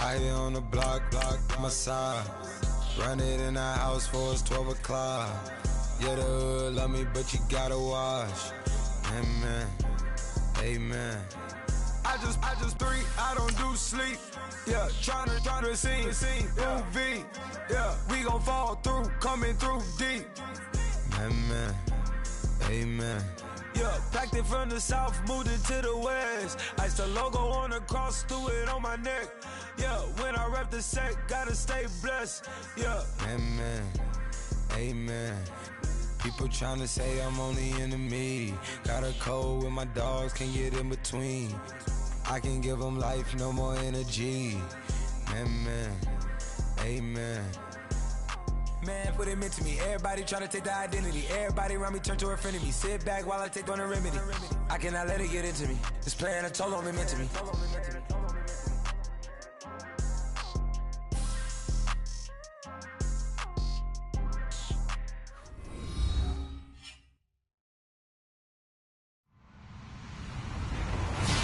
I hit on the block, my side. Run it in the house for it's 12 o'clock. Yeah, the hood love me, but you gotta watch. Amen, amen. I just three, I don't do sleep. Yeah, tryna see, UV. Yeah, we gon' fall through, coming through deep. Amen, amen. Yeah, packed it from the south, moved it to the west. Iced the logo on the cross, threw it on my neck. Yeah, when I rep the set, gotta stay blessed. Yeah, amen, amen. People tryna say I'm only enemy. Got a code with my dogs, can't get in between. I can give them life, no more energy. Amen, amen. Man, what it meant to me. Everybody tryna take the identity. Everybody around me turn to a friend of me. Sit back while I take on the remedy. I cannot let it get into me. This plan a toll on me, meant to me.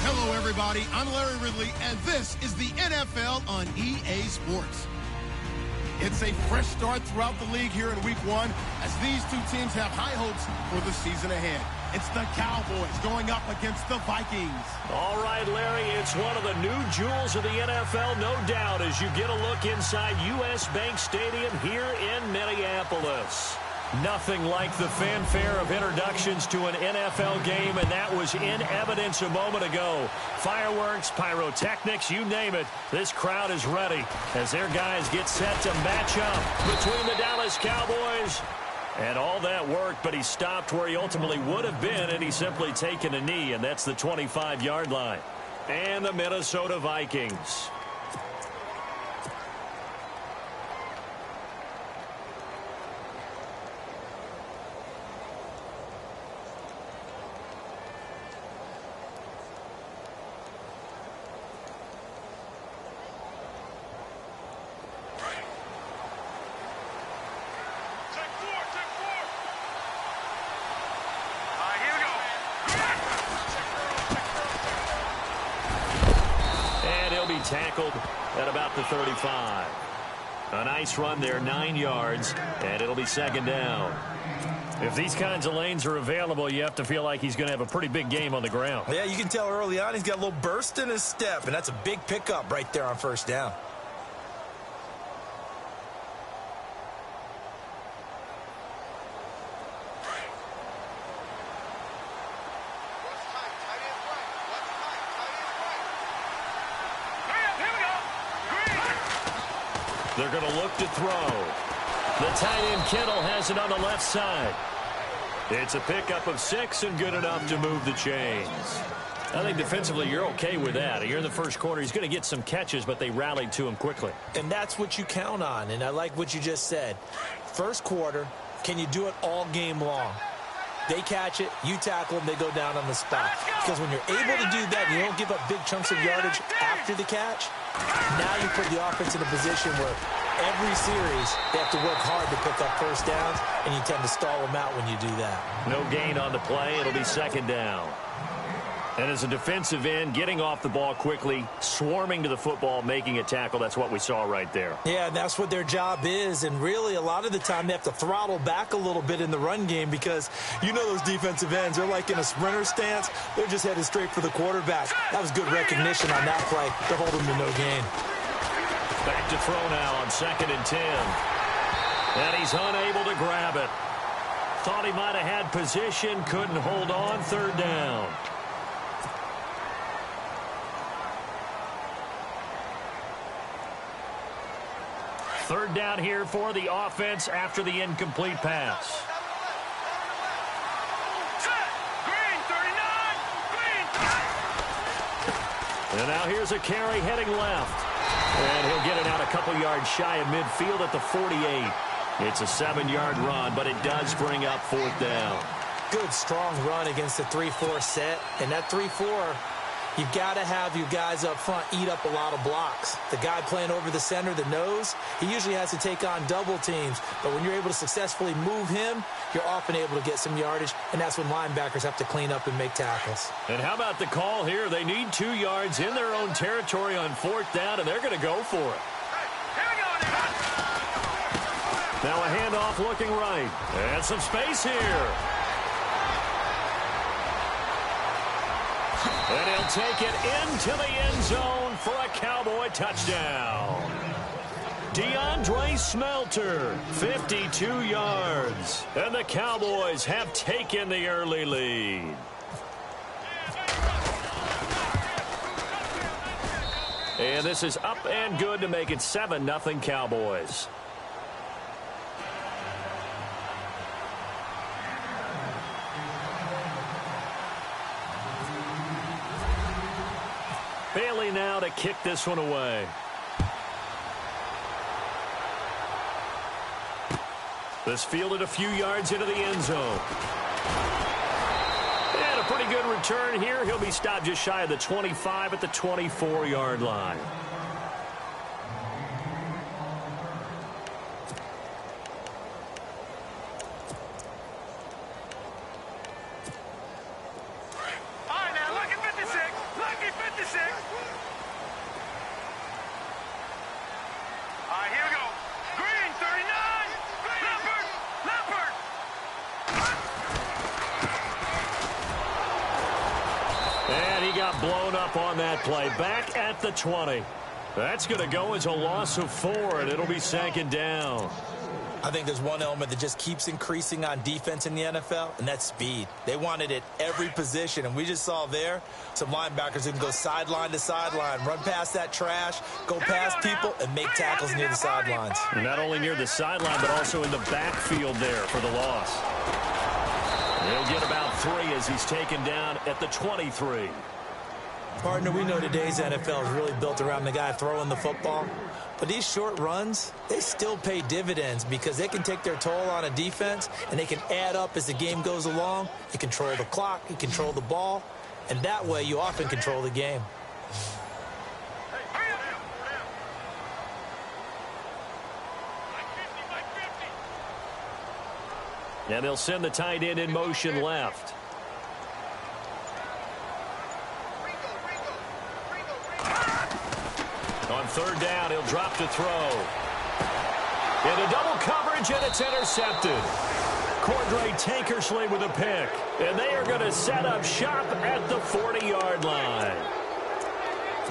Hello, everybody. I'm Larry Ridley, and this is the NFL on EA Sports. It's a fresh start throughout the league here in Week 1 as these two teams have high hopes for the season ahead. It's the Cowboys going up against the Vikings. All right, Larry, it's one of the new jewels of the NFL, no doubt, as you get a look inside U.S. Bank Stadium here in Minneapolis. Nothing like the fanfare of introductions to an NFL game, and that was in evidence a moment ago. Fireworks, pyrotechnics, you name it. This crowd is ready as their guys get set to match up between the Dallas Cowboys. And all that worked, but he stopped where he ultimately would have been, and he's simply taken a knee, and that's the 25-yard line. And the Minnesota Vikings. Tackled at about the 35. A nice run there, 9 yards, and it'll be second down. If these kinds of lanes are available, you have to feel like he's going to have a pretty big game on the ground. Yeah, you can tell early on he's got a little burst in his step, and that's a big pickup right there on first down. They're going to look to throw. The tight end Kittle has it on the left side. It's a pickup of 6 and good enough to move the chains. I think defensively you're okay with that. You're in the first quarter. He's going to get some catches, but they rallied to him quickly. And that's what you count on, and I like what you just said. First quarter, can you do it all game long? They catch it, you tackle them, they go down on the spot. Because when you're able to do that, you don't give up big chunks of yardage after the catch, now you put the offense in a position where every series they have to work hard to pick up first downs, and you tend to stall them out when you do that. No gain on the play. It'll be second down. And as a defensive end, getting off the ball quickly, swarming to the football, making a tackle, that's what we saw right there. Yeah, that's what their job is, and really a lot of the time they have to throttle back a little bit in the run game because you know those defensive ends, they're like in a sprinter stance. They're just headed straight for the quarterback. That was good recognition on that play to hold them to no gain. Back to throw now on 2nd and 10. And he's unable to grab it. Thought he might have had position, couldn't hold on, 3rd down. Third down here for the offense after the incomplete pass. And now here's a carry heading left. And he'll get it out a couple yards shy of midfield at the 48. It's a 7-yard run, but it does bring up 4th down. Good, strong run against the 3-4 set. And that 3-4, You've got to have your guys up front eat up a lot of blocks. The guy playing over the center, the nose, he usually has to take on double teams. But when you're able to successfully move him, you're often able to get some yardage, and that's when linebackers have to clean up and make tackles. And how about the call here? They need 2 yards in their own territory on 4th down, and they're going to go for it. Now a handoff looking right. And some space here. And he'll take it into the end zone for a Cowboy touchdown. DeAndre Smelter, 52 yards. And the Cowboys have taken the early lead. And this is up and good to make it 7-0 Cowboys. Bailey now to kick this one away. This fielded a few yards into the end zone. And a pretty good return here. He'll be stopped just shy of the 25 at the 24-yard line. Blown up on that play. Back at the 20. That's going to go as a loss of 4, and it'll be 2nd down. I think there's one element that just keeps increasing on defense in the NFL, and that's speed. They want it at every position, and we just saw there some linebackers who can go sideline to sideline, run past that trash, go past people, and make tackles near the sidelines. And not only near the sideline, but also in the backfield there for the loss. He'll get about 3 as he's taken down at the 23. Partner, we know today's NFL is really built around the guy throwing the football. But these short runs, they still pay dividends because they can take their toll on a defense, and they can add up as the game goes along. You control the clock, you control the ball, and that way you often control the game. And they'll send the tight end in motion left. On 3rd down, he'll drop to throw. Into double coverage, and it's intercepted. Cordray Tankersley with a pick. And they are going to set up shop at the 40-yard line.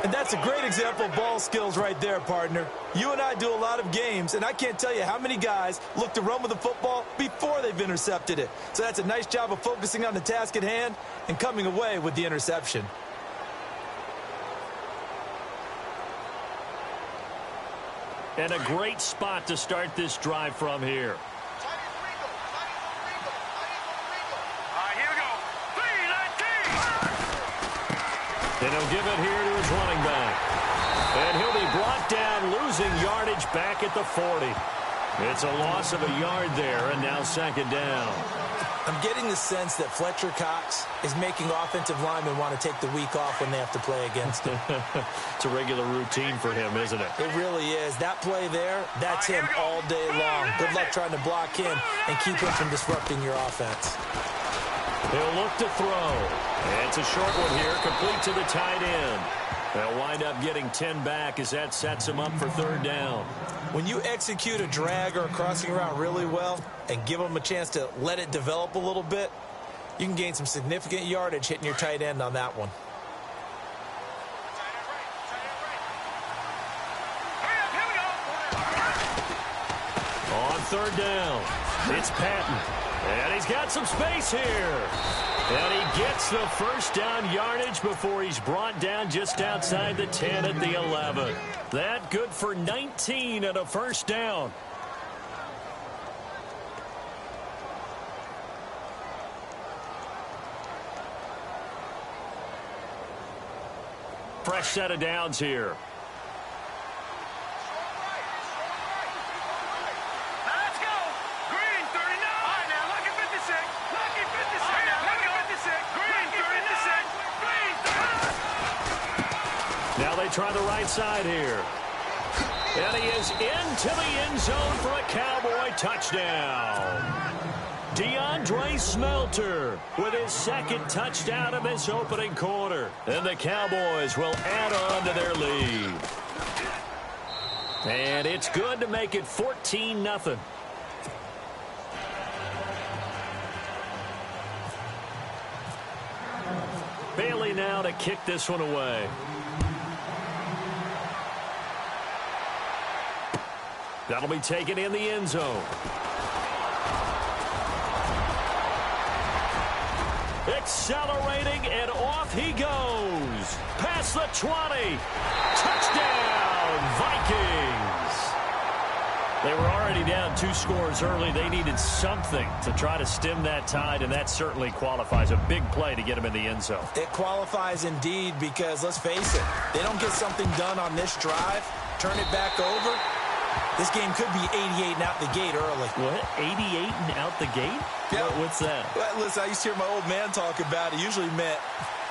And that's a great example of ball skills right there, partner. You and I do a lot of games, and I can't tell you how many guys look to run with the football before they've intercepted it. So that's a nice job of focusing on the task at hand and coming away with the interception. And a great spot to start this drive from here. Here we go. 3-19. And he'll give it here to his running back. And he'll be brought down, losing yardage back at the 40. It's a loss of a yard there, and now 2nd down. I'm getting the sense that Fletcher Cox is making offensive linemen want to take the week off when they have to play against him. It's a regular routine for him, isn't it? It really is. That play there, that's him all day long. Good luck trying to block him and keep him from disrupting your offense. He'll look to throw. It's a short one here, complete to the tight end. They'll wind up getting 10 back as that sets him up for 3rd down. When you execute a drag or a crossing route really well and give them a chance to let it develop a little bit, you can gain some significant yardage hitting your tight end on that one. On 3rd down, it's Patton. And he's got some space here. And he gets the 1st down yardage before he's brought down just outside the 10 at the 11. That good for 19 and a 1st down. Fresh set of downs here. try the right side here. And he is into the end zone for a Cowboy touchdown. DeAndre Smelter with his second touchdown of this opening quarter. And the Cowboys will add on to their lead. And it's good to make it 14-0. Bailey now to kick this one away. That'll be taken in the end zone. Accelerating, and off he goes. Past the 20. Touchdown, Vikings. They were already down 2 scores early. They needed something to try to stem that tide, and that certainly qualifies. A big play to get them in the end zone. It qualifies indeed because, let's face it, they don't get something done on this drive, turn it back over, this game could be 88 and out the gate early. What? 88 and out the gate? Yeah. What's that? Well, listen, I used to hear my old man talk about it. Usually meant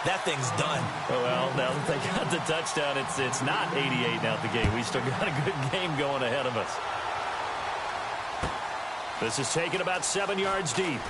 that thing's done. Oh, well, now that they got the touchdown, it's not 88 and out the gate. We still got a good game going ahead of us. This is taken about 7 yards deep.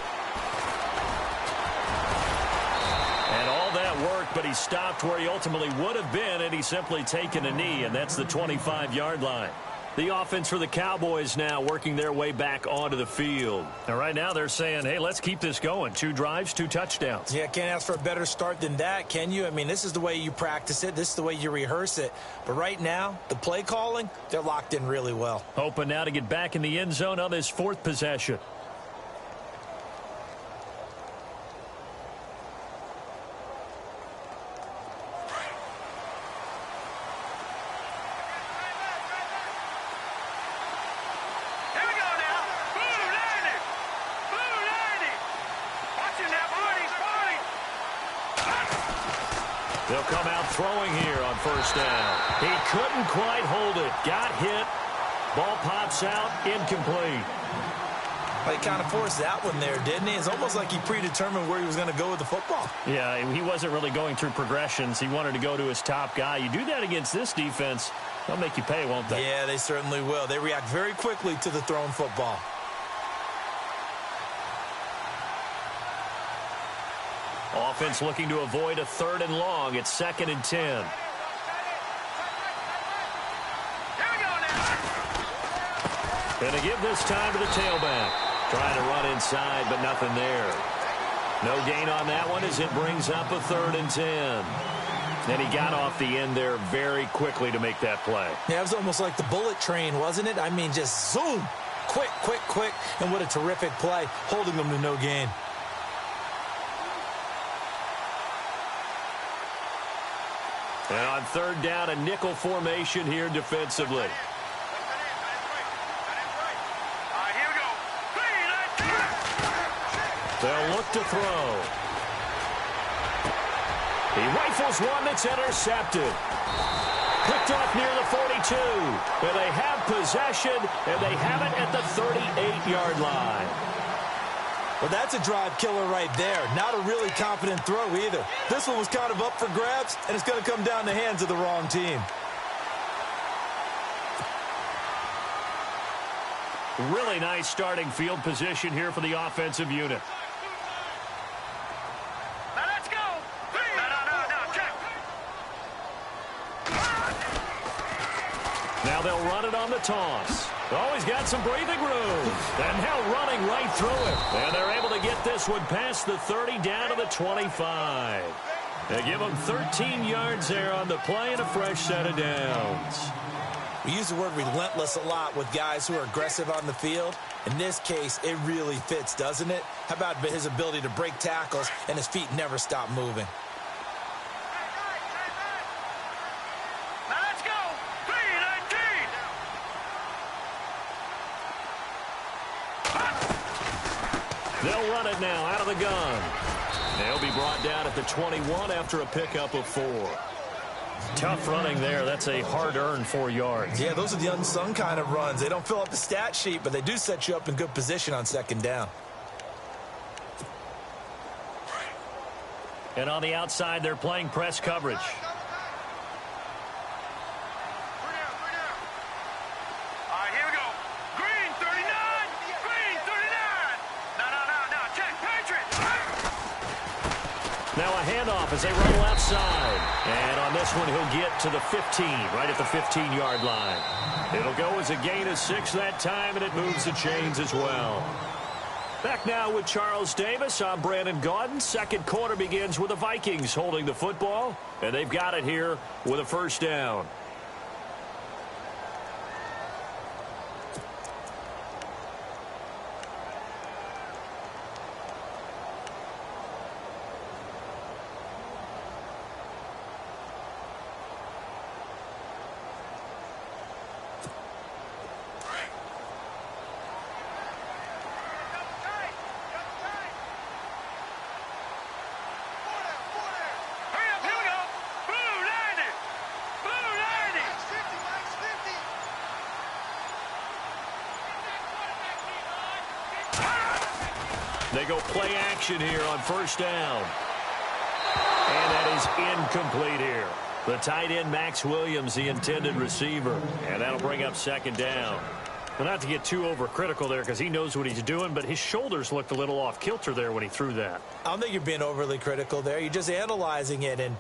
And all that work, but he stopped where he ultimately would have been, and he's simply taken a knee, and that's the 25-yard line. The offense for the Cowboys now working their way back onto the field. And right now they're saying, hey, let's keep this going. 2 drives, 2 touchdowns. Yeah, can't ask for a better start than that, can you? I mean, this is the way you practice it. This is the way you rehearse it. But right now, the play calling, they're locked in really well. Hoping now to get back in the end zone on this 4th possession. They'll come out throwing here on first down. He couldn't quite hold it. Got hit. Ball pops out. Incomplete. Well, he kind of forced that one there, didn't he? It's almost like he predetermined where he was going to go with the football. Yeah, he wasn't really going through progressions. He wanted to go to his top guy. You do that against this defense, they'll make you pay, won't they? Yeah, they certainly will. They react very quickly to the thrown football. Offense looking to avoid a 3rd and long. It's 2nd and 10. Gonna give this time to the tailback. Trying to run inside, but nothing there. No gain on that one as it brings up a 3rd and 10. And he got off the end there very quickly to make that play. Yeah, it was almost like the bullet train, wasn't it? I mean, just zoom. Quick, quick, quick. And what a terrific play, holding them to no gain. And on 3rd down, a nickel formation here defensively. They'll look to throw. He rifles one that's intercepted. Picked off near the 42. And they have possession, and they have it at the 38-yard line. Well, that's a drive killer right there. Not a really confident throw either. This one was kind of up for grabs, and it's going to come down the hands of the wrong team. Really nice starting field position here for the offensive unit. Now let's go. No, check. Now they'll run it on the toss. Oh, he's got some breathing room. And now running right through it. And they're able to get this one past the 30 down to the 25. They give them 13 yards there on the play and a fresh set of downs. We use the word relentless a lot with guys who are aggressive on the field. In this case, it really fits, doesn't it? How about his ability to break tackles and his feet never stop moving? Now let's go. 3-19. They'll run it now out of the gun. They'll be brought down at the 21 after a pickup of 4. Tough running there. That's a hard-earned 4 yards. Yeah, those are the unsung kind of runs. They don't fill up the stat sheet, but they do set you up in good position on 2nd down. And on the outside, they're playing press coverage. handoff as they run left side. And on this one, he'll get to the 15, right at the 15-yard line. It'll go as a gain of 6 that time, and it moves the chains as well. Back now with Charles Davis. I'm Brandon Gaudin. Second quarter begins with the Vikings holding the football, and they've got it here with a first down. They go play action here on first down. And that is incomplete here. The tight end, Max Williams, the intended receiver. And that'll bring up second down. Well, not to get too overcritical there because he knows what he's doing, but his shoulders looked a little off kilter there when he threw that. I don't think you're being overly critical there. You're just analyzing it, and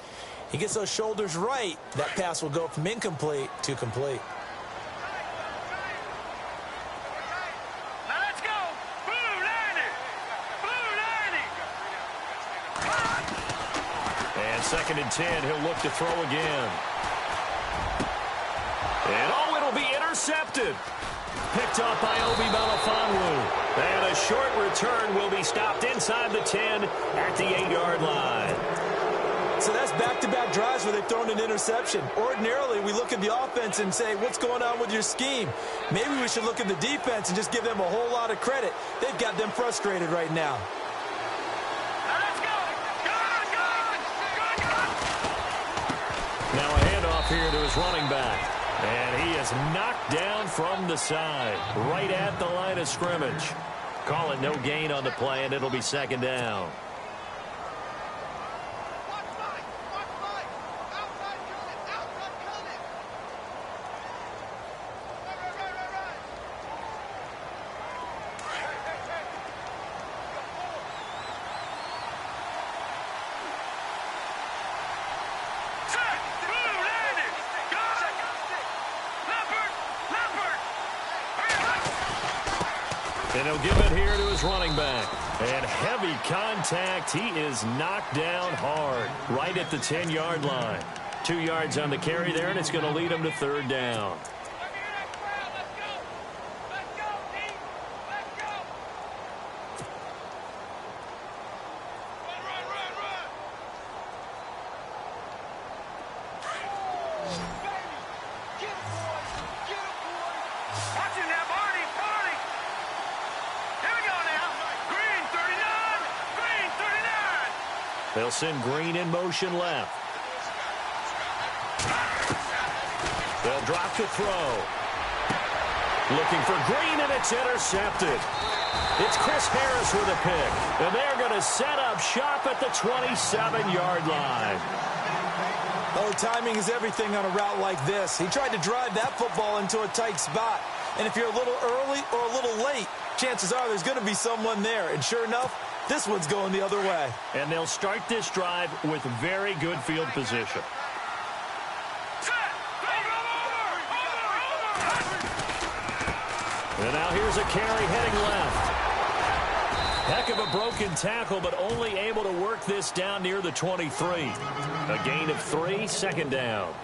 he gets those shoulders right. That pass will go from incomplete to complete. Second and 10, he'll look to throw again. And it'll be intercepted. Picked up by Obi Melifonwu. And a short return will be stopped inside the 10 at the 8-yard line. So that's back-to-back drives where they've thrown an interception. Ordinarily, we look at the offense and say, what's going on with your scheme? Maybe we should look at the defense and just give them a whole lot of credit. They've got them frustrated right now. Now a handoff here to his running back. And he is knocked down from the side, right at the line of scrimmage. Call it no gain on the play, and it'll be second down. And he'll give it here to his running back. And heavy contact. He is knocked down hard right at the 10-yard line. 2 yards on the carry there, and it's going to lead him to third down. They'll send Green in motion left. They'll drop to throw. Looking for Green, and it's intercepted. It's Chris Harris with a pick. And they're going to set up shop at the 27-yard line. Oh, timing is everything on a route like this. He tried to drive that football into a tight spot. And if you're a little early or a little late, chances are there's going to be someone there. And sure enough, this one's going the other way. And they'll start this drive with very good field position. And now here's a carry heading left. Heck of a broken tackle, but only able to work this down near the 23. A gain of 3, second down.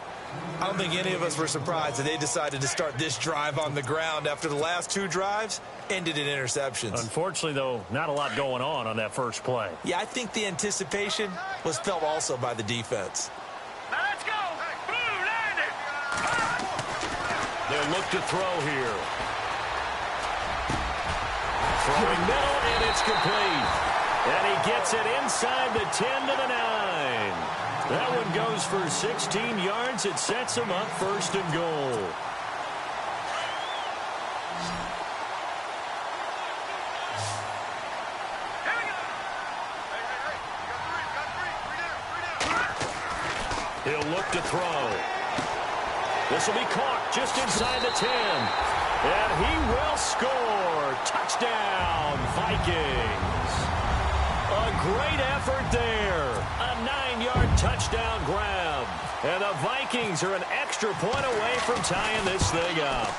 I don't think any of us were surprised that they decided to start this drive on the ground after the last 2 drives ended in interceptions. Unfortunately, though, not a lot going on that first play. Yeah, I think the anticipation was felt also by the defense. Now let's go. They'll look to throw here. Throwing middle, and it's complete. And he gets it inside the 10 to the 9. That one goes for 16 yards. It sets him up first and goal. He'll look to throw. This will be caught just inside the 10. And he will score. Touchdown, Vikings. A great effort there. A 9-yard touchdown grab. And the Vikings are an extra point away from tying this thing up.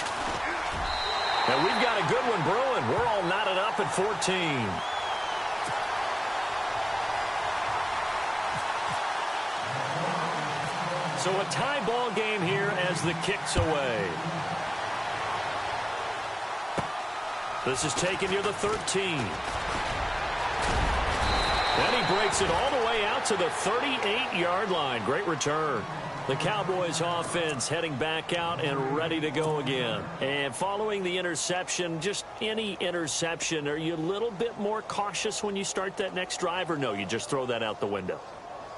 And we've got a good one brewing. We're all knotted up at 14. So a tie ball game here as the kick's away. This is taken near the 13. And he breaks it all the way out to the 38-yard line. Great return. The Cowboys offense heading back out and ready to go again. And following the interception, just any interception, are you a little bit more cautious when you start that next drive, or no, you just throw that out the window?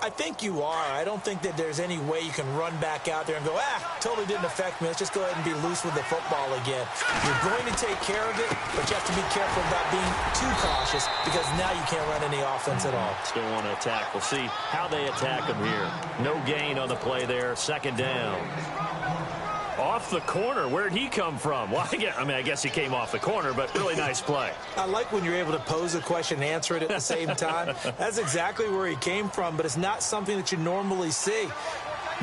I think you are. I don't think that there's any way you can run back out there and go, totally didn't affect me. Let's just go ahead and be loose with the football again. You're going to take care of it, but you have to be careful about being too cautious because now you can't run any offense at all. Still want to attack. We'll see how they attack them here. No gain on the play there. Second down. Off the corner. Where'd he come from? Well, I guess he came off the corner, but really nice play. I like when you're able to pose a question and answer it at the same time. That's exactly where he came from, but it's not something that you normally see.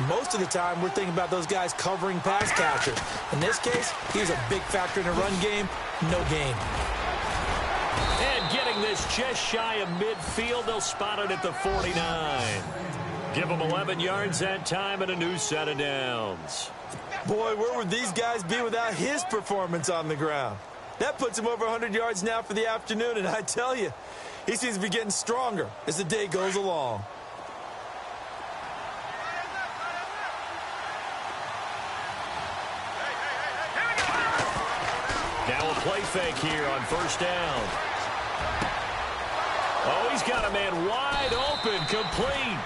Most of the time, we're thinking about those guys covering pass catchers. In this case, he was a big factor in the run game. No gain. And getting this just shy of midfield, they'll spot it at the 49. Give them 11 yards that time and a new set of downs. Boy, where would these guys be without his performance on the ground? That puts him over 100 yards now for the afternoon, and I tell you, he seems to be getting stronger as the day goes along. Now a play fake here on first down. Oh, he's got a man wide open, complete.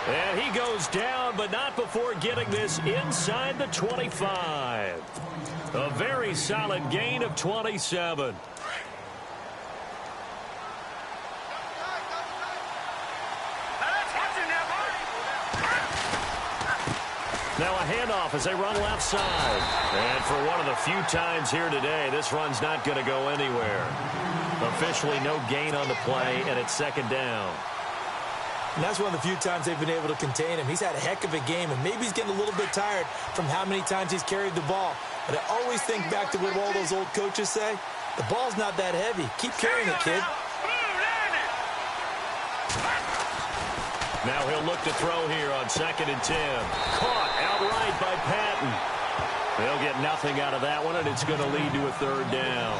And he goes down, but not before getting this inside the 25. A very solid gain of 27. Now a handoff as they run left side. And for one of the few times here today, this run's not going to go anywhere. Officially no gain on the play, and it's second down. And that's one of the few times they've been able to contain him. He's had a heck of a game, and maybe he's getting a little bit tired from how many times he's carried the ball. But I always think back to what all those old coaches say. The ball's not that heavy. Keep carrying it, kid. Now he'll look to throw here on 2nd and 10. Caught outright by Patton. They'll get nothing out of that one, and it's going to lead to a third down.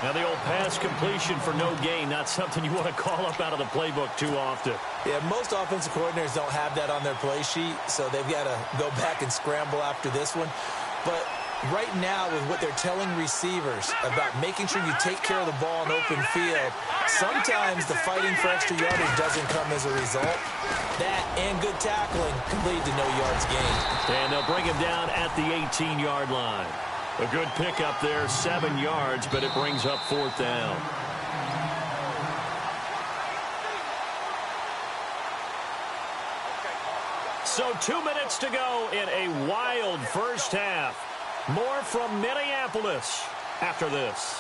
Now the old pass completion for no gain, not something you want to call up out of the playbook too often. Yeah, most offensive coordinators don't have that on their play sheet, so they've got to go back and scramble after this one. But right now, with what they're telling receivers about making sure you take care of the ball in open field, sometimes the fighting for extra yardage doesn't come as a result. That and good tackling can lead to no yards gained. And they'll bring him down at the 18-yard line. A good pickup there, 7 yards, but it brings up 4th down. So 2 minutes to go in a wild first half. More from Minneapolis after this.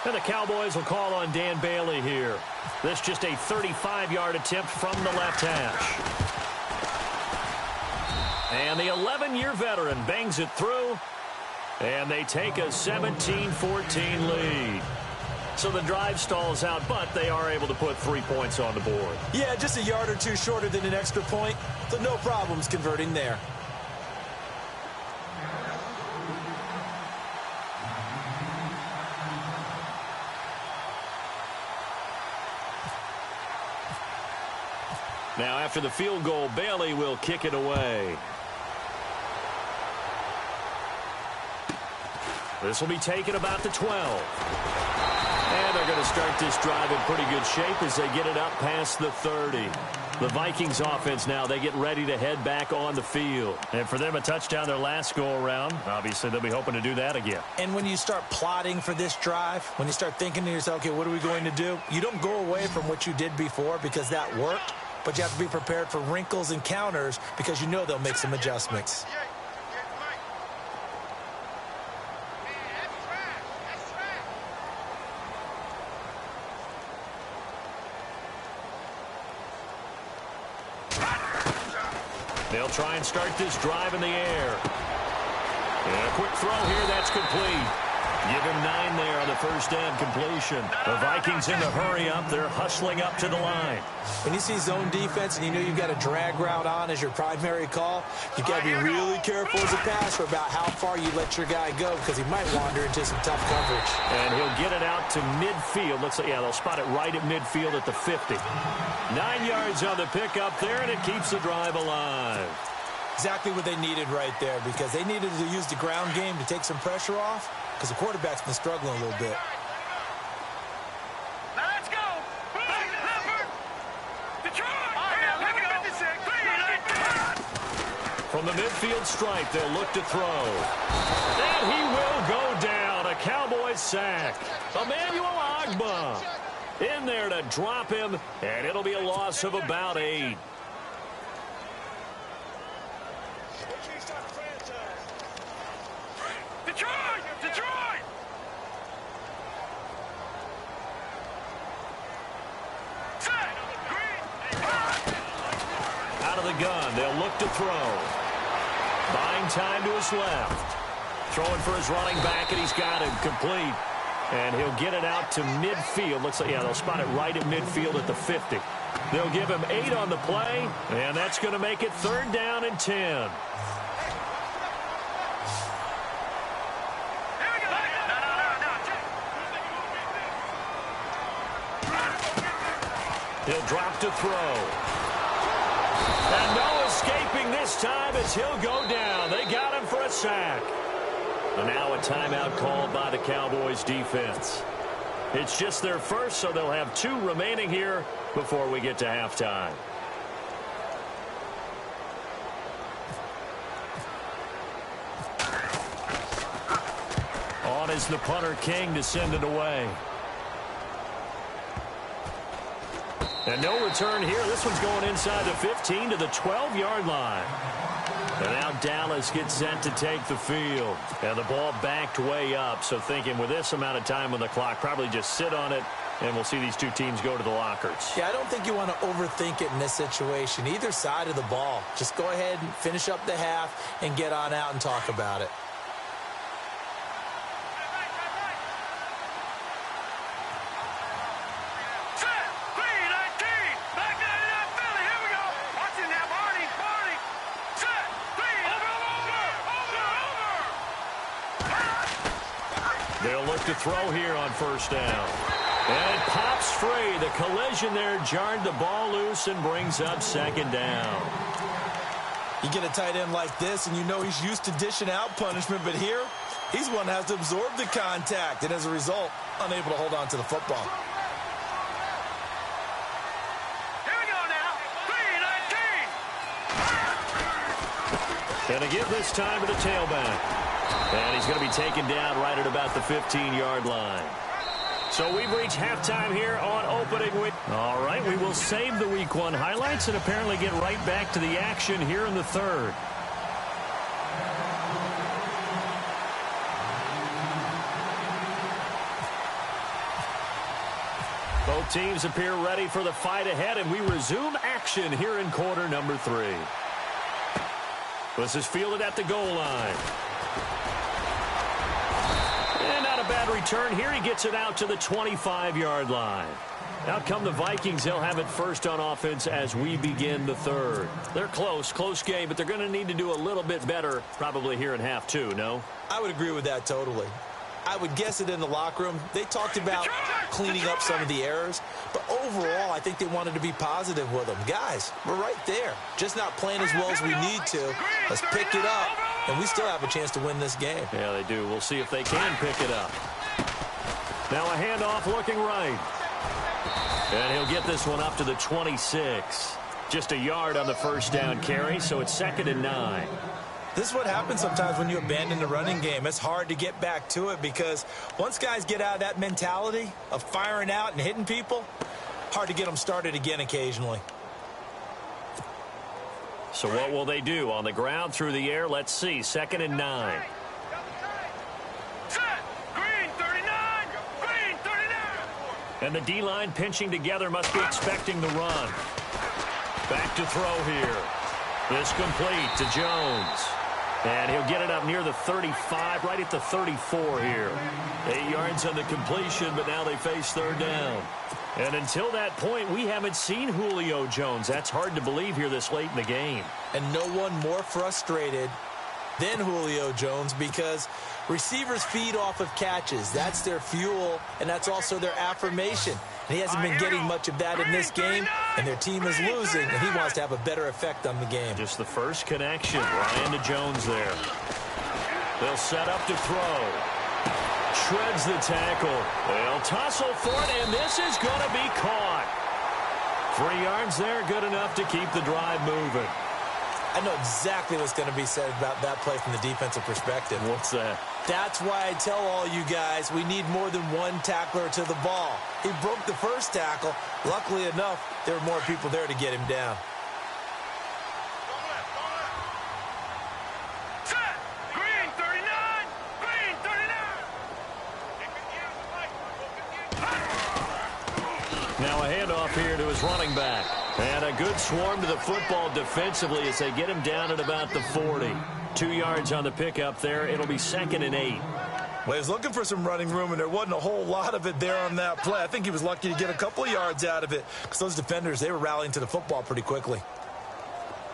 And the Cowboys will call on Dan Bailey here. This just a 35-yard attempt from the left hash. And the 11-year veteran bangs it through. And they take a 17-14 lead. So the drive stalls out, but they are able to put 3 points on the board. Yeah, just a yard or two shorter than an extra point. So no problems converting there. Now, after the field goal, Bailey will kick it away. This will be taken about the 12. And they're going to start this drive in pretty good shape as they get it up past the 30. The Vikings offense now, they get ready to head back on the field. And for them, a touchdown their last go-around. Obviously, they'll be hoping to do that again. And when you start plotting for this drive, when you start thinking to yourself, okay, what are we going to do? You don't go away from what you did before because that worked. But you have to be prepared for wrinkles and counters because you know they'll make some adjustments. They'll try and start this drive in the air. And a quick throw here, that's complete. Give him 9 there on the first down completion. The Vikings in the hurry up. They're hustling up to the line. When you see zone defense and you know you've got a drag route on as your primary call, you've got to be really careful as a passer about how far you let your guy go because he might wander into some tough coverage. And he'll get it out to midfield. Looks like, yeah, they'll spot it right at midfield at the 50. 9 yards on the pickup there, and it keeps the drive alive. Exactly what they needed right there because they needed to use the ground game to take some pressure off because the quarterback's been struggling a little bit. Now let's go. Detroit. From the midfield stripe, they'll look to throw. And he will go down. A Cowboys sack. Emmanuel Ogbah in there to drop him, and it'll be a loss of about 8. Detroit! Out of the gun, they'll look to throw. Buying time to his left. Throwing for his running back, and he's got him complete. And he'll get it out to midfield. Looks like, yeah, they'll spot it right at midfield at the 50. They'll give him 8 on the play, and that's going to make it 3rd down and 10. He'll drop to throw. And no escaping this time as he'll go down. They got him for a sack. And now a timeout called by the Cowboys defense. It's just their first, so they'll have 2 remaining here before we get to halftime. On is the punter King to send it away. And no return here. This one's going inside the 15 to the 12-yard line. And now Dallas gets set to take the field. And the ball backed way up. So thinking with this amount of time on the clock, probably just sit on it, and we'll see these 2 teams go to the lockers. Yeah, I don't think you want to overthink it in this situation. Either side of the ball. Just go ahead and finish up the half and get on out and talk about it. They'll look to throw here on first down. And it pops free. The collision there jarred the ball loose and brings up 2nd down. You get a tight end like this, and you know he's used to dishing out punishment, but here, he's one that has to absorb the contact, and as a result, unable to hold on to the football. Here we go now. 3-19. And to give this time to the tailback. And he's going to be taken down right at about the 15-yard line. So we've reached halftime here on opening week. All right, we will save the Week 1 highlights and apparently get right back to the action here in the 3rd. Both teams appear ready for the fight ahead, and we resume action here in quarter number 3. This is fielded at the goal line. And not a bad return here. He gets it out to the 25-yard line. Out come the Vikings. They'll have it first on offense as we begin the 3rd. They're close game, but they're going to need to do a little bit better probably here in half 2, no? I would agree with that totally. I would guess it in the locker room. They talked about cleaning up some of the errors, but overall, I think they wanted to be positive with them. Guys, we're right there. Just not playing as well as we need to. Let's pick it up, and we still have a chance to win this game. Yeah, they do. We'll see if they can pick it up. Now a handoff looking right. And he'll get this one up to the 26. Just a yard on the first down carry, so it's 2nd and 9. This is what happens sometimes when you abandon the running game. It's hard to get back to it because once guys get out of that mentality of firing out and hitting people, hard to get them started again occasionally. So what will they do? On the ground, through the air, let's see. 2nd and 9. Set. Green 39. Green 39. And the D-line pinching together, must be expecting the run. Back to throw here. This complete to Jones. And he'll get it up near the 35, right at the 34 here. 8 yards on the completion, but now they face third down. And until that point, we haven't seen Julio Jones. That's hard to believe here this late in the game. And no one more frustrated than Julio Jones because receivers feed off of catches. That's their fuel, and that's also their affirmation. And he hasn't been getting much of that in this game, and their team is losing, and he wants to have a better effect on the game. Just the first connection. Ryan to Jones there. They'll set up to throw. Shreds the tackle. They'll tussle for it, and this is going to be caught. 3 yards there, good enough to keep the drive moving. I know exactly what's going to be said about that play from the defensive perspective. What's that? That's why I tell all you guys we need more than one tackler to the ball. He broke the first tackle. Luckily enough, there were more people there to get him down. Set. Green 39. Green 39. Now a handoff here to his running back. And a good swarm to the football defensively as they get him down at about the 40. 2 yards on the pickup there. It'll be 2nd and 8. Well, he was looking for some running room, and there wasn't a whole lot of it there on that play. I think he was lucky to get a couple of yards out of it because those defenders, they were rallying to the football pretty quickly.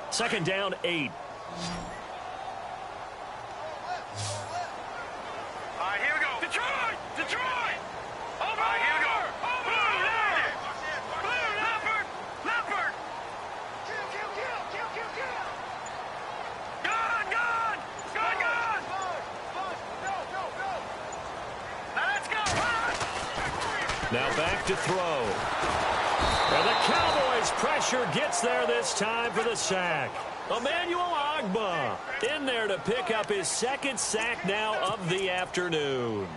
2nd down, 8. All right, here we go. Detroit! Detroit! Over! All right, here we go. Over! Blue, leopard! Leopard! Kill, kill, kill, kill, kill, kill! Gun, gun! Gun, gun! Go, go, go! Let's go! Now back to throw. And the Cowboys' pressure gets there this time for the sack. Emmanuel Ogbah in there to pick up his 2nd sack now of the afternoon.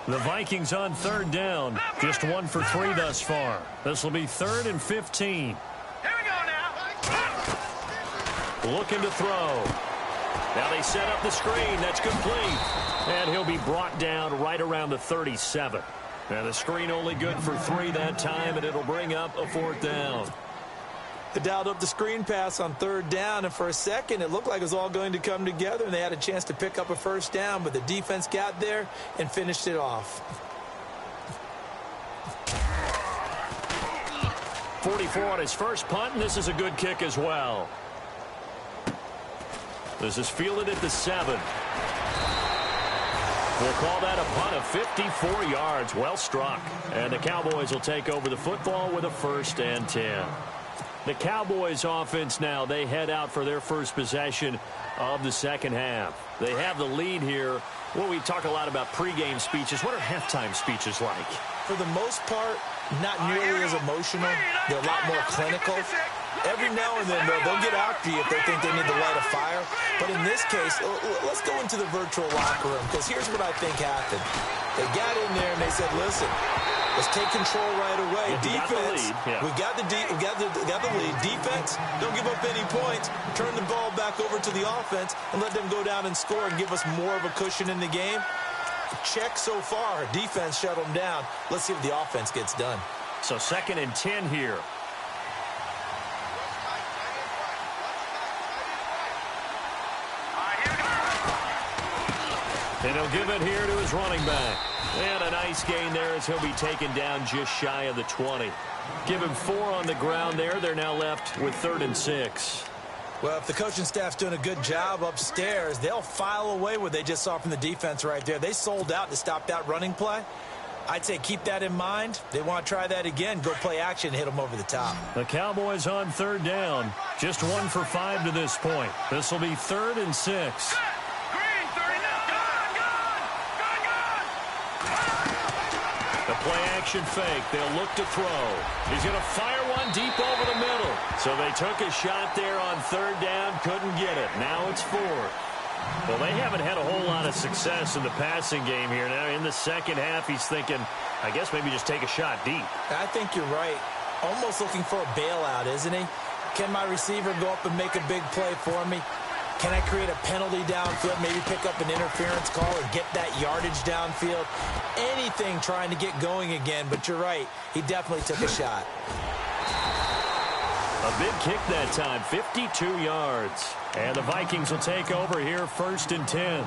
The Vikings on 3rd down. Just 1 for 3 thus far. This will be 3rd and 15. Here we go now! Looking to throw. Now they set up the screen. That's complete. And he'll be brought down right around the 37. And the screen only good for 3 that time, and it'll bring up a 4th down. They dialed up the screen pass on 3rd down, and for a second, it looked like it was all going to come together, and they had a chance to pick up a 1st down, but the defense got there and finished it off. 44 on his first punt, and this is a good kick as well. This is fielded at the 7. We'll call that a punt of 54 yards. Well struck. And the Cowboys will take over the football with a 1st and 10. The Cowboys offense now, they head out for their first possession of the 2nd half. They have the lead here. Well, we talk a lot about pregame speeches. What are halftime speeches like? For the most part, not nearly as emotional. They're a lot more clinical. Every now and then, they'll get after you if they think they need to light a fire. But in this case, let's go into the virtual locker room, because here's what I think happened. They got in there and they said, listen, let's take control right away. Defense, we got the lead. Defense, don't give up any points. Turn the ball back over to the offense and let them go down and score and give us more of a cushion in the game. Check so far. Defense shut them down. Let's see if the offense gets done. So 2nd and 10 here. And he'll give it here to his running back. And a nice gain there as he'll be taken down just shy of the 20. Give him 4 on the ground there. They're now left with 3rd and 6. Well, if the coaching staff's doing a good job upstairs, they'll file away what they just saw from the defense right there. They sold out to stop that running play. I'd say keep that in mind. They want to try that again. Go play action, hit them over the top. The Cowboys on 3rd down. Just 1 for 5 to this point. This will be 3rd and 6. Green 39. Gun, gun! Gun, gun! The play action fake. They'll look to throw. He's going to fire one deep over the middle. So they took a shot there on 3rd down. Couldn't get it. Now it's 4th. Well, they haven't had a whole lot of success in the passing game here. Now in the 2nd half, he's thinking, I guess maybe just take a shot deep. I think you're right. Almost looking for a bailout, isn't he? Can my receiver go up and make a big play for me? Can I create a penalty downfield, maybe pick up an interference call or get that yardage downfield? Anything trying to get going again, but you're right. He definitely took a shot. A big kick that time, 52 yards. And the Vikings will take over here, 1st and 10.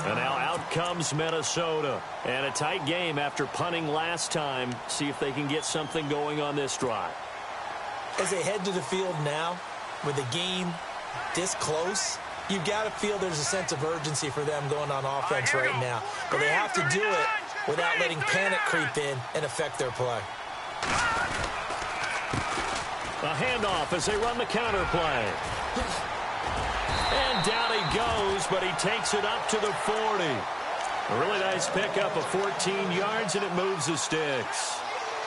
And now out comes Minnesota. And a tight game after punting last time. See if they can get something going on this drive. As they head to the field now, with the game this close, you've got to feel there's a sense of urgency for them going on offense right now. But they have to do it without letting panic creep in and affect their play. A handoff as they run the counter play. And down he goes, but he takes it up to the 40. A really nice pickup of 14 yards, and it moves the sticks.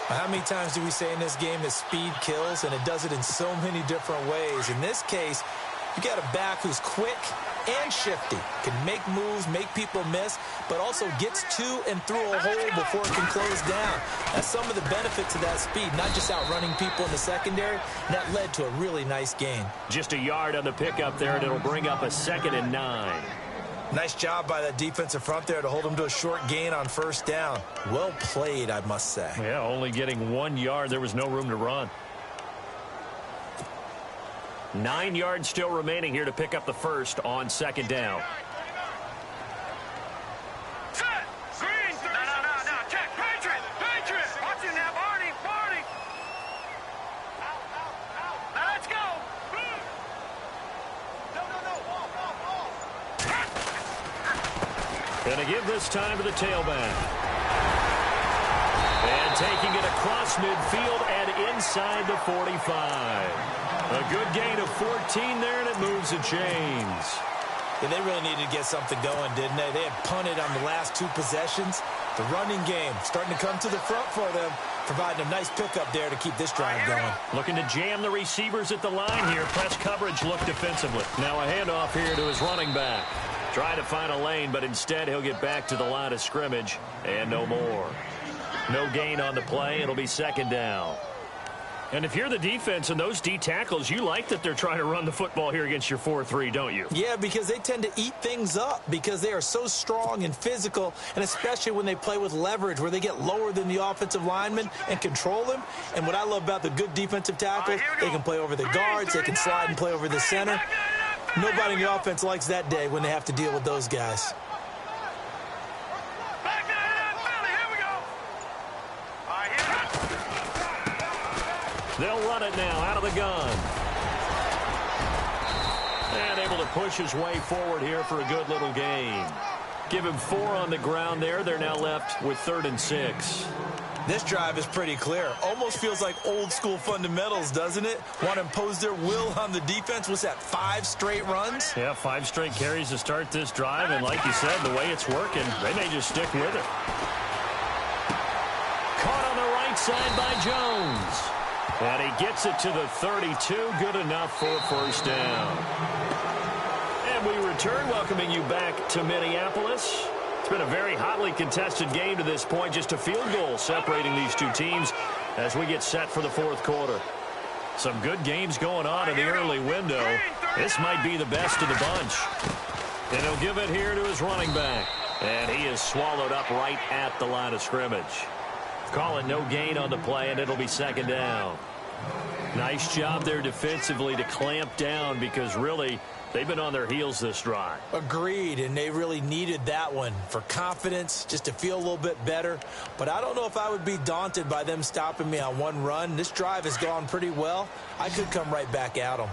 How many times do we say in this game that speed kills, and it does it in so many different ways? In this case, you got a back who's quick and shifty, can make moves, make people miss, but also gets to and through a hole before it can close down. That's some of the benefits of that speed, not just outrunning people in the secondary. And that led to a really nice gain. Just a yard on the pickup there, and it'll bring up a 2nd and 9. Nice job by that defensive front there to hold them to a short gain on 1st down. Well played, I must say. Yeah, only getting 1 yard. There was no room to run. 9 yards still remaining here to pick up the 1st on 2nd down. Set. Green. No. Check. Patriot. Watch it now, Barney. Now let's go. No. Gonna give this time to the tailback. And taking it across midfield and inside the 45. A good gain of 14 there, and it moves the chains. Yeah, they really needed to get something going, didn't they? They had punted on the last 2 possessions. The running game starting to come to the front for them, providing a nice pickup there to keep this drive going. Looking to jam the receivers at the line here. Press coverage look defensively. Now a handoff here to his running back. Try to find a lane, but instead he'll get back to the line of scrimmage, and no more. No gain on the play. It'll be 2nd down. And if you're the defense and those D tackles, you like that they're trying to run the football here against your 4-3, don't you? Yeah, because they tend to eat things up because they are so strong and physical, and especially when they play with leverage where they get lower than the offensive linemen and control them. And what I love about the good defensive tackles, they can play over the guards, they can slide and play over the center. Nobody in the offense likes that day when they have to deal with those guys. They'll run it now out of the gun. And able to push his way forward here for a good little gain. Give him 4 on the ground there. They're now left with 3rd and 6. This drive is pretty clear. Almost feels like old school fundamentals, doesn't it? Want to impose their will on the defense. What's that, 5 straight runs? Yeah, 5 straight carries to start this drive. And like you said, the way it's working, they may just stick with it. Caught on the right side by Jones. And he gets it to the 32. Good enough for a 1st down. And we return, welcoming you back to Minneapolis. It's been a very hotly contested game to this point. Just a field goal separating these two teams as we get set for the 4th quarter. Some good games going on in the early window. This might be the best of the bunch. And he'll give it here to his running back. And he is swallowed up right at the line of scrimmage. Call it no gain on the play, and it'll be 2nd down. Nice job there defensively to clamp down because really they've been on their heels this drive. Agreed, and they really needed that one for confidence, just to feel a little bit better. But I don't know if I would be daunted by them stopping me on 1 run. This drive has gone pretty well. I could come right back at them.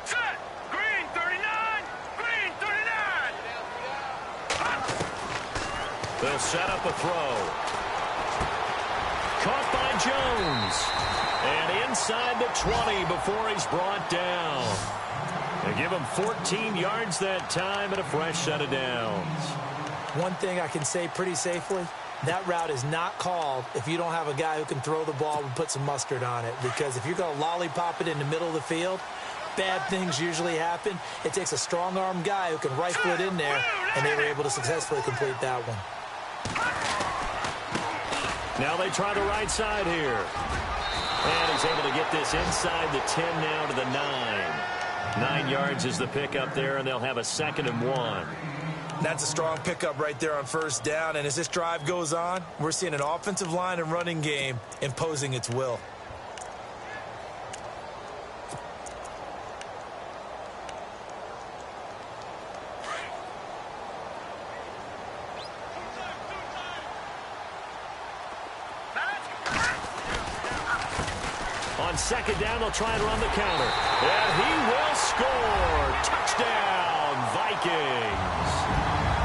Set. Green 39. Green 39. They'll set up a throw. Caught by Jones. And inside the 20 before he's brought down. They give him 14 yards that time and a fresh set of downs. One thing I can say pretty safely, that route is not called if you don't have a guy who can throw the ball and put some mustard on it. Because if you're going to lollipop it in the middle of the field, bad things usually happen. It takes a strong-arm guy who can rifle it in there, and they were able to successfully complete that one. Now they try the right side here. And he's able to get this inside the 10 now to the 9. 9 yards is the pickup there, and they'll have a 2nd and 1. That's a strong pickup right there on 1st down. And as this drive goes on, we're seeing an offensive line and running game imposing its will. On second down, they'll try and run the counter. And he will score. Touchdown, Vikings.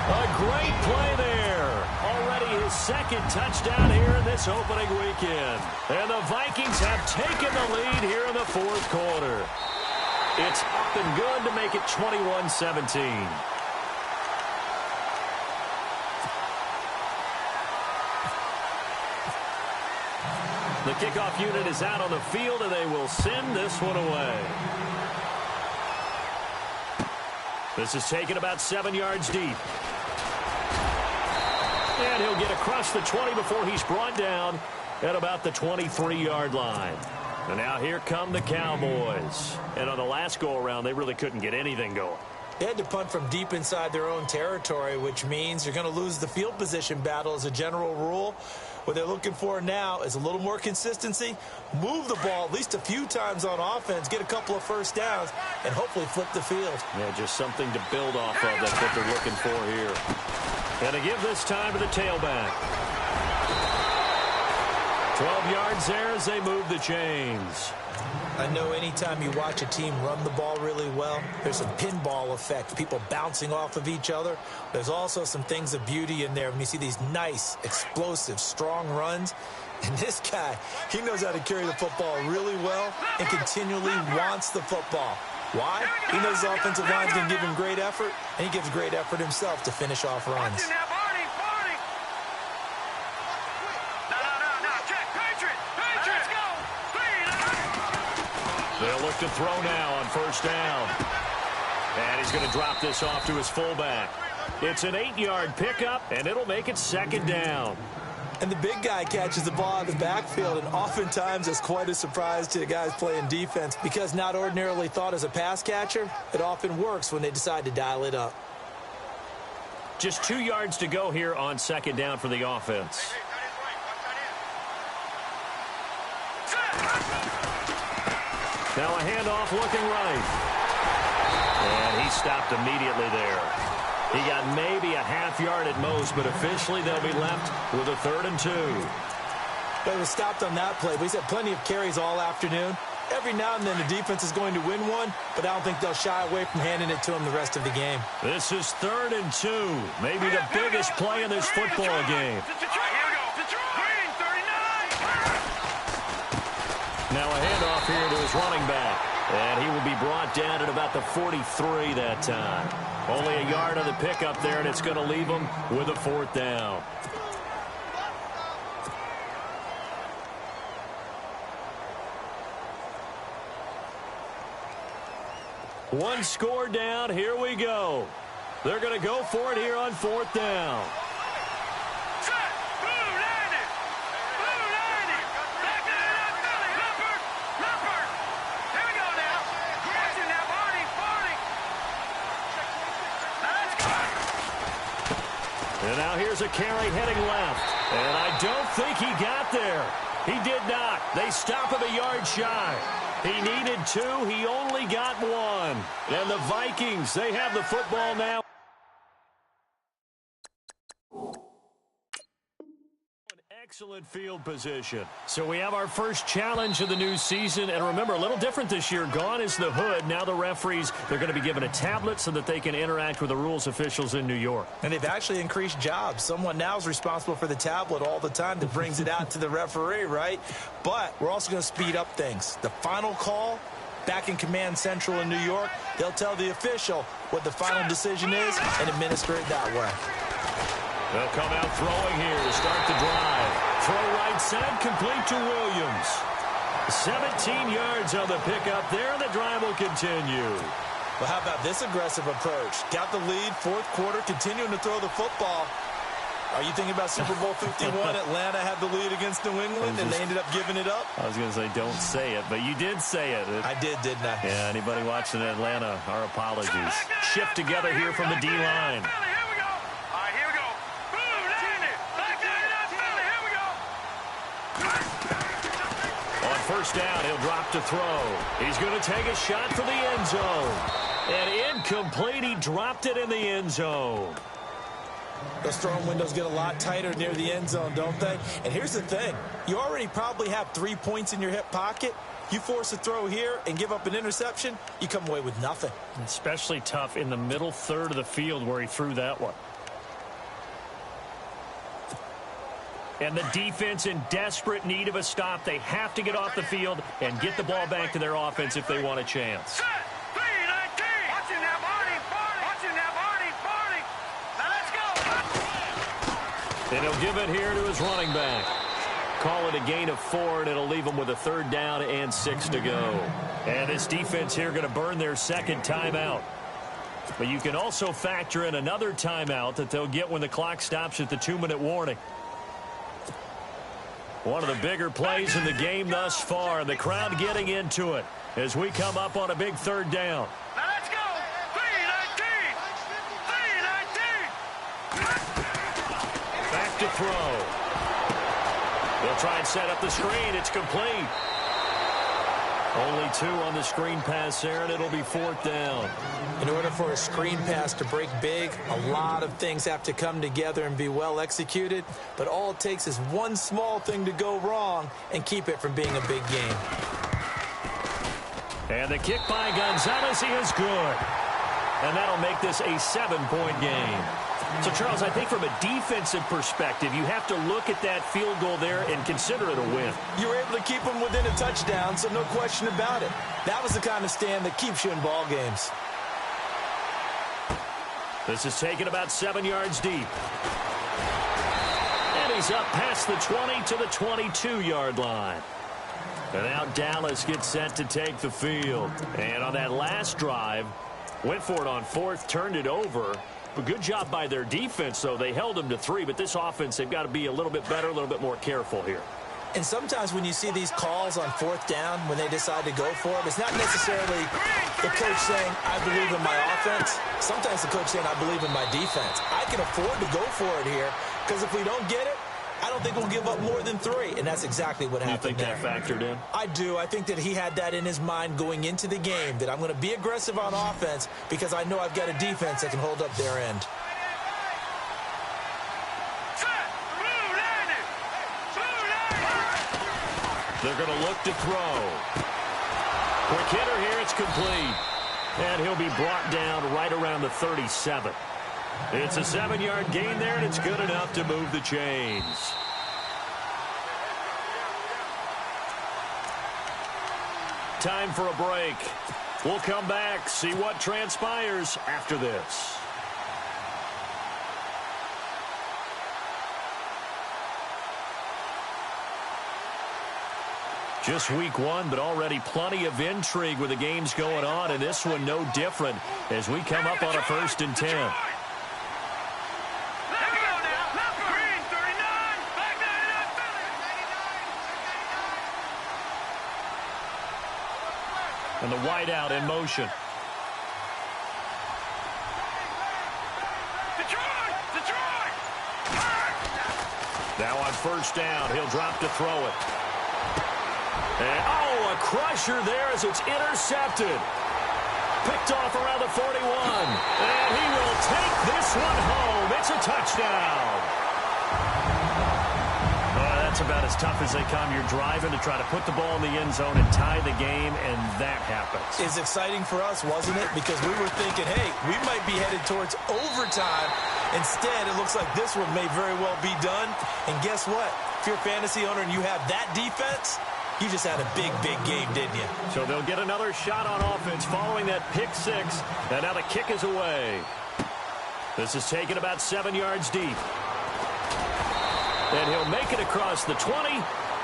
A great play there. Already his second touchdown here in this opening weekend. And the Vikings have taken the lead here in the fourth quarter. It's up and good to make it 21-17. The kickoff unit is out on the field, and they will send this one away. This is taken about 7 yards deep. And he'll get across the 20 before he's brought down at about the 23-yard line. And now here come the Cowboys. And on the last go-around, they really couldn't get anything going. They had to punt from deep inside their own territory, which means you're going to lose the field position battle as a general rule. What they're looking for now is a little more consistency, move the ball at least a few times on offense, get a couple of first downs, and hopefully flip the field. Yeah, just something to build off of. That's what they're looking for here. And to give this time to the tailback. 12 yards there as they move the chains. I know anytime you watch a team run the ball really well, there's some pinball effect, people bouncing off of each other. There's also some things of beauty in there when you see these nice, explosive, strong runs. And this guy, he knows how to carry the football really well and continually wants the football. Why? He knows the offensive line's going to give him great effort, and he gives great effort himself to finish off runs. They'll look to throw now on first down. And he's going to drop this off to his fullback. It's an 8-yard pickup, and it'll make it second down. And the big guy catches the ball out of the backfield, and oftentimes it's quite a surprise to the guys playing defense because not ordinarily thought as a pass catcher, it often works when they decide to dial it up. Just 2 yards to go here on second down for the offense. Now a handoff looking right. And he stopped immediately there. He got maybe a half yard at most, but officially they'll be left with a 3rd and 2. But he was stopped on that play. He's had plenty of carries all afternoon. Every now and then the defense is going to win one, but I don't think they'll shy away from handing it to him the rest of the game. This is 3rd and 2. Maybe the biggest play in this football game. Now a handoff here to his running back. And he will be brought down at about the 43 that time. Only a yard on the pickup there, and it's going to leave him with a 4th down. One score down. Here we go. They're going to go for it here on 4th down. And now here's a carry heading left. And I don't think he got there. He did not. They stop him a yard shy. He needed 2. He only got 1. And the Vikings, they have the football now. Excellent field position. So we have our first challenge of the new season. And remember, a little different this year. Gone is the hood. Now the referees, they're going to be given a tablet so that they can interact with the rules officials in New York. And they've actually increased jobs. Someone now is responsible for the tablet all the time that brings it out to the referee, right? But we're also going to speed up things. The final call, back in Command Central in New York, they'll tell the official what the final decision is and administer it that way. They'll come out throwing here to start the drive. Throw right side, complete to Williams. 17 yards on the pickup there, and the drive will continue. Well, how about this aggressive approach? Got the lead, 4th quarter, continuing to throw the football. Are you thinking about Super Bowl 51? Atlanta had the lead against New England, and they ended up giving it up? I was going to say, don't say it, but you did say it. I did, didn't I? Yeah, anybody watching Atlanta, our apologies. Shift together here from the D-line. First down, he'll drop to throw. He's going to take a shot for the end zone. And incomplete, he dropped it in the end zone. Those throwing windows get a lot tighter near the end zone, don't they? And here's the thing. You already probably have 3 points in your hip pocket. You force a throw here and give up an interception, you come away with nothing. Especially tough in the middle third of the field where he threw that one. And the defense in desperate need of a stop. They have to get off the field and get the ball back to their offense if they want a chance. Set. 3-19. Watching now, Barney. Watching now, Barney. Now let's go. And he'll give it here to his running back. Call it a gain of 4, and it'll leave them with a 3rd down and 6 to go. And this defense here going to burn their second timeout. But you can also factor in another timeout that they'll get when the clock stops at the 2-minute warning. One of the bigger plays in the game thus far, and the crowd getting into it as we come up on a big 3rd down. Now let's go. 3-19. Back to throw. They'll try and set up the screen. It's complete. Only 2 on the screen pass there, and it'll be 4th down. In order for a screen pass to break big, a lot of things have to come together and be well executed. But all it takes is one small thing to go wrong and keep it from being a big game. And the kick by Gonzalez is good. And that'll make this a 7-point game. So, Charles, I think from a defensive perspective, you have to look at that field goal there and consider it a win. You were able to keep them within a touchdown, so no question about it. That was the kind of stand that keeps you in ball games. This is taken about 7 yards deep. And he's up past the 20 to the 22-yard line. And now Dallas gets set to take the field. And on that last drive, went for it on 4th, turned it over. But good job by their defense, though. They held them to 3, but this offense, they've got to be a little bit better, a little bit more careful here. And sometimes when you see these calls on 4th down, when they decide to go for it, it's not necessarily the coach saying, I believe in my offense. Sometimes the coach saying, I believe in my defense. I can afford to go for it here, because if we don't get it, I don't think we'll give up more than 3, and that's exactly what happened there. You think that factored in? I do. I think that he had that in his mind going into the game, that I'm going to be aggressive on offense because I know I've got a defense that can hold up their end. They're going to look to throw. Quick hitter here, it's complete. And he'll be brought down right around the 37. It's a 7-yard gain there, and it's good enough to move the chains. Time for a break. We'll come back, see what transpires after this. Just week 1, but already plenty of intrigue with the games going on, and this one no different as we come up on a 1st and 10. And the wideout in motion. Detroit! Now on 1st down, he'll drop to throw it. And, oh, a crusher there as it's intercepted. Picked off around the 41. And he will take this one home. It's a touchdown. That's about as tough as they come. You're driving to try to put the ball in the end zone and tie the game, and that happens. It's exciting for us, wasn't it? Because we were thinking, hey, we might be headed towards overtime. Instead, it looks like this one may very well be done. And guess what? If you're a fantasy owner and you have that defense, you just had a big, big game, didn't you? So they'll get another shot on offense following that pick 6. And now the kick is away. This is taken about 7 yards deep. And he'll make it across the 20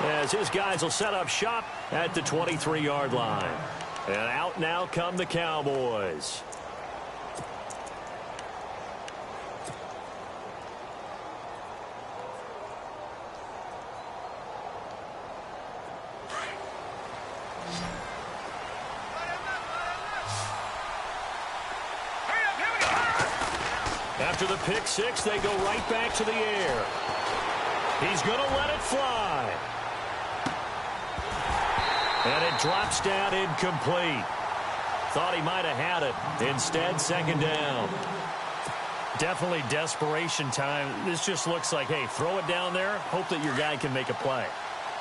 as his guys will set up shop at the 23-yard line. And out now come the Cowboys. After the pick 6, they go right back to the air. He's going to let it fly. And it drops down incomplete. Thought he might have had it. Instead, 2nd down. Definitely desperation time. This just looks like, hey, throw it down there, hope that your guy can make a play.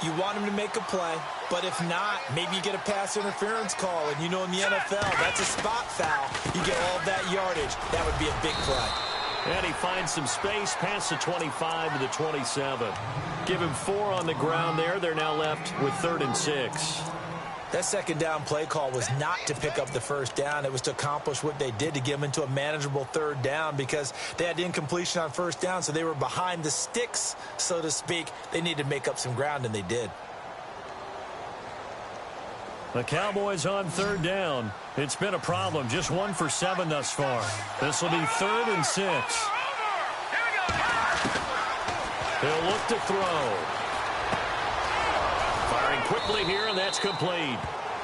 You want him to make a play, but if not, maybe you get a pass interference call, and you know in the NFL, that's a spot foul. You get all that yardage. That would be a big play. And he finds some space past the 25 to the 27. Give him 4 on the ground there. They're now left with 3rd and 6. That second down play call was not to pick up the first down. It was to accomplish what they did, to get them into a manageable 3rd down, because they had incompletion on first down, so they were behind the sticks, so to speak. They needed to make up some ground, and they did. The Cowboys on 3rd down. It's been a problem. Just 1 for 7 thus far. This will be 3rd and 6. He'll look to throw. Firing quickly here, and that's complete.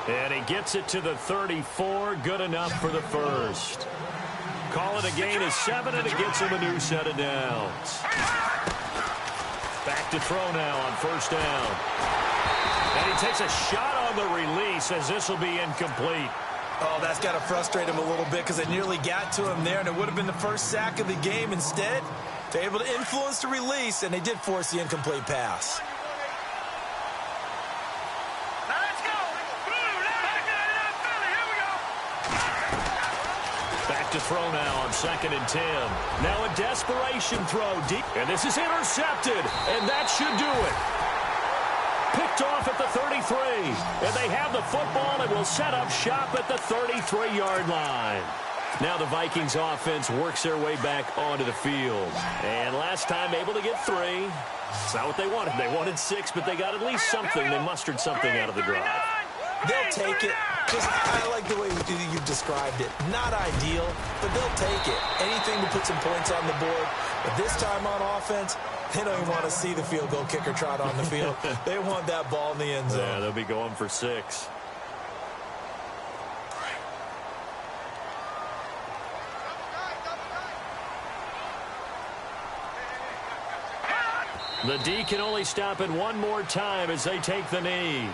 And he gets it to the 34. Good enough for the first. Call it a gain of 7, and it gets him a new set of downs. Back to throw now on first down. And he takes a shot on the release, as this will be incomplete. Oh, that's got to frustrate him a little bit, because it nearly got to him there, and it would have been the first sack of the game. Instead, they're able to influence the release, and they did force the incomplete pass. Back to throw now on 2nd and 10. Now a desperation throw deep. And this is intercepted. And that should do it. Picked off at the 33. And they have the football and will set up shop at the 33-yard line. Now the Vikings offense works their way back onto the field. And last time able to get 3. It's not what they wanted. They wanted 6, but they got at least something. They mustered something out of the drive. They'll take it. I like the way you've described it. Not ideal, but they'll take it. Anything to put some points on the board. But this time on offense, they don't even want to see the field goal kicker trot on the field. They want that ball in the end zone. Yeah, they'll be going for 6. The D can only stop it one more time as they take the knee.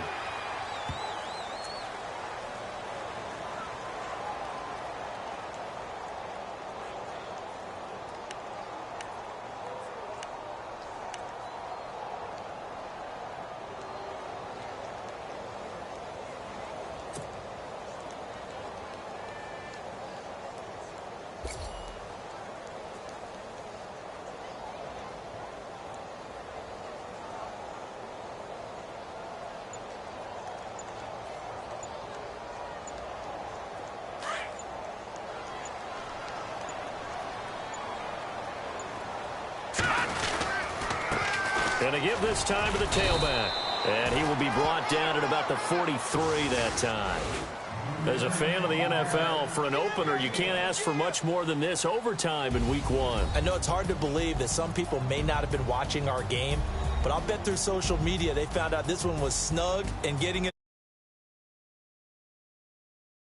And a give this time to the tailback. And he will be brought down at about the 43 that time. As a fan of the NFL, for an opener, you can't ask for much more than this overtime in Week 1. I know it's hard to believe that some people may not have been watching our game, but I'll bet through social media they found out this one was snug and getting it.